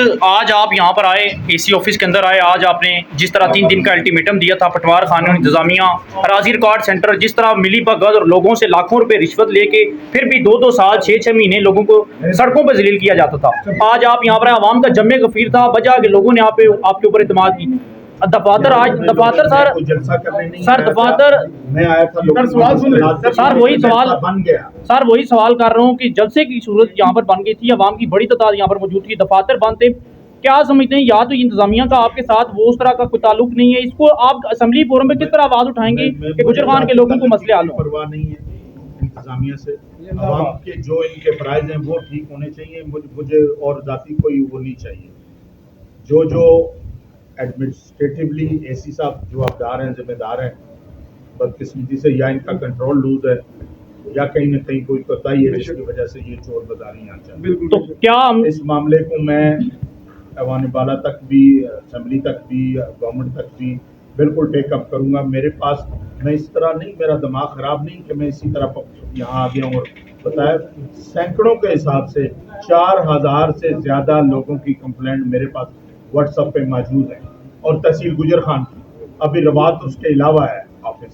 आज आप यहाँ पर आए, एसी ऑफिस के अंदर आए। आज आपने जिस तरह 3 दिन का अल्टीमेटम दिया था, पटवार खाने इंतजामिया, अराजी रिकॉर्ड सेंटर, जिस तरह मिली भगत और लोगों से लाखों रुपए रिश्वत लेके फिर भी 2-2 साल 6-6 महीने लोगों को सड़कों पर जलील किया जाता था। आज आप यहाँ पर आवाम का जम्मे गफीर था, वजह के लोगों ने आपके ऊपर इत्मीनाद की। दफातर आज दफातर सर दफातर मैं आया था सर वही सवाल कर रहा हूँ कि जलसे की सूरत यहाँ पर बन गई थी, अवाम की बड़ी तादाद यहाँ पर मौजूद थी, दफातर बंद थे। क्या समझते हैं, या तो इंतजामिया का आपके साथ वो उस तरह का कोई ताल्लुक नहीं है, इसको आप असेंबली फोरम पे किस तरह आवाज उठाएंगे कि गुजर खान के लोगों को मसले हल हो? परवाह नहीं है इंतजामिया से, अवाम के जो इनके प्राइज हैं वो ठीक होने चाहिए, मुझे और जाती कोई वो नहीं चाहिए। जो एडमिनिस्ट्रेटिवली एसी साहब जवाबदार हैं, जिम्मेदार हैं, बदकिस्मती से या इनका कंट्रोल लूज है या कहीं ना कहीं कोई कोताही है जिसकी वजह से ये चोर बाजारी यहाँ चल रही है। तो क्या इस मामले को मैं ऐवान बाला तक भी, असेंबली तक भी, गवर्नमेंट तक भी बिल्कुल टेकअप करूँगा। मेरे पास, मैं इस तरह नहीं, मेरा दिमाग ख़राब नहीं कि मैं इसी तरह यहाँ आ गया हूँ और बताया सैकड़ों के हिसाब से 4000 से ज़्यादा लोगों की कंप्लेंट मेरे पास व्हाट्सएप पे मौजूद है और तहसील गुजर खान की अभी रवात उसके अलावा है ऑफिस।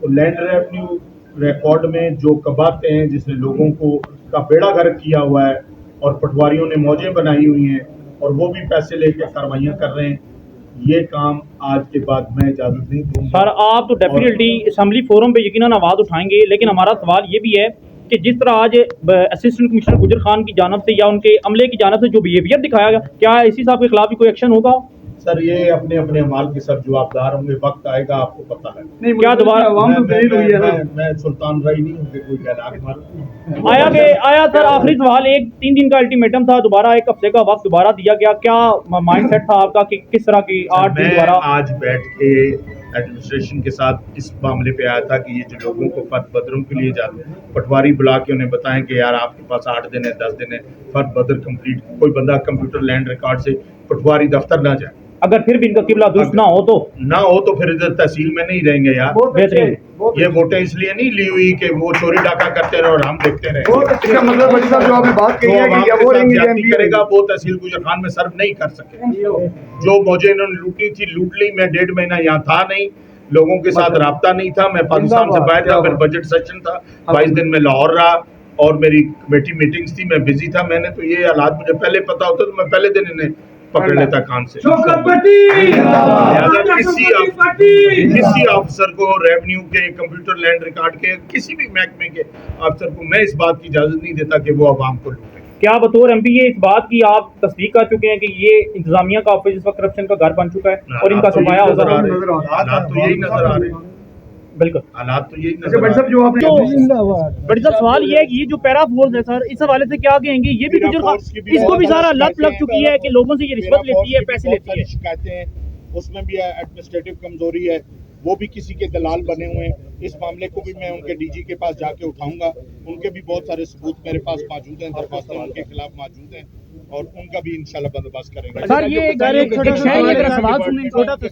तो लैंड रेवेन्यू रिकॉर्ड में जो कबाते हैं जिसने लोगों को का बेड़ा गर्क किया हुआ है और पटवारियों ने मौजें बनाई हुई हैं और वो भी पैसे लेकर कार्रवाइयाँ कर रहे हैं, ये काम आज के बाद मैं इजाजत नहीं दूंगा। सर आप तो डेफिनेटली असेंबली फोरम पे यकीनन आवाज उठाएंगे, लेकिन हमारा सवाल ये भी है कि जिस तरह आज असिस्टेंट कमिश्नर गुजर खान की जानब से या उनके अमले की जानब से जो बिहेवियर दिखाया गया, क्या इसी साहब के खिलाफ भी कोई एक्शन होगा? सर ये अपने अपने अमाल के सब जवाबदार होंगे, वक्त आएगा आपको पता है। क्या दोबारा मैं सुल्तान राय नहीं हूँ कि कोई डायलॉग मारूं। आया सर आखिरी सवाल, 3 दिन का अल्टीमेटम था, दोबारा 1 हफ्ते का वक्त दोबारा दिया गया, क्या माइंड सेट था आपका कि किस तरह की 8 दिन दोबारा? आज बैठ के एडमिनिस्ट्रेशन के साथ इस मामले पे आया था कि ये जो लोगों को फर्द बदरों के लिए जाते हैं, पटवारी बुला के उन्हें बताएं कि यार आपके पास 8 दिन है, 10 दिन है, फर्द बदर कंप्लीट, कोई बंदा कंप्यूटर लैंड रिकॉर्ड से पटवारी दफ्तर ना जाए। अगर फिर भी इनका किबला दुरुस्त ना हो तो फिर इधर तहसील में नहीं रहेंगे यार। बेहतरीन। ये वोटें इसलिए नहीं ली हुई कि वो चोरी डाका करते रहे और हम देखते रहे। इसका मतलब बड़ी साहब जो आपने बात कही है कि वो ज्यादती करेगा वो तहसील गुजर खान में सर्व नहीं कर सके। जो मौजें इन्होंने लूटी थी लूट ली। मैं 1.5 महीना यहाँ था नहीं, लोगों के साथ राब्ता नहीं था, मैं पाकिस्तान से बाहर था, फिर बजट सेशन था, 22 दिन में लाहौर रहा और मेरी कमेटी मीटिंग्स थी, मैं बिजी था। मैंने तो ये हालात मुझे पहले पता होता तो मैं पहले दिन इन्हें पकड़ लेता कान से। किसी अफसर को, रेवेन्यू के, कंप्यूटर लैंड रिकॉर्ड के, किसी भी महकमे के अफसर को मैं इस बात की इजाजत नहीं देता कि वो आवाम को लूटे। क्या बतौर एमपी ये इस बात की आप तस्दीक कर चुके हैं कि ये इंतजामिया का ऑफिस इस वक्त करप्शन का घर बन चुका है और इनका सफाया होगा? हालात तो यही नजर आ रहे हैं, बिल्कुल हालात तो यही अच्छा बड़ी साहब जो आपने बड़ी साहब सवाल ये है कि ये जो पैरा फोर्स है सर, इस हवाले से क्या कहेंगे? ये भी गुजर खान, इसको भी सारा लत लग चुकी है कि लोगों से ये रिश्वत लेती है, पैसे लेती है। शिकायतें हैं, उसमें भी एडमिनिस्ट्रेटिव कमजोरी है, वो भी किसी के दलाल बने हुए हैं। इस मामले को भी मैं उनके डीजी के पास जाके उठाऊंगा, उनके भी बहुत सारे सबूत मेरे पास मौजूद हैं, दरखास्तें उनके खिलाफ मौजूद हैं और उनका भी इंशाल्लाह बंदोबस्त करेंगे। सर ये एक सवाल सुनिए, छोटा सा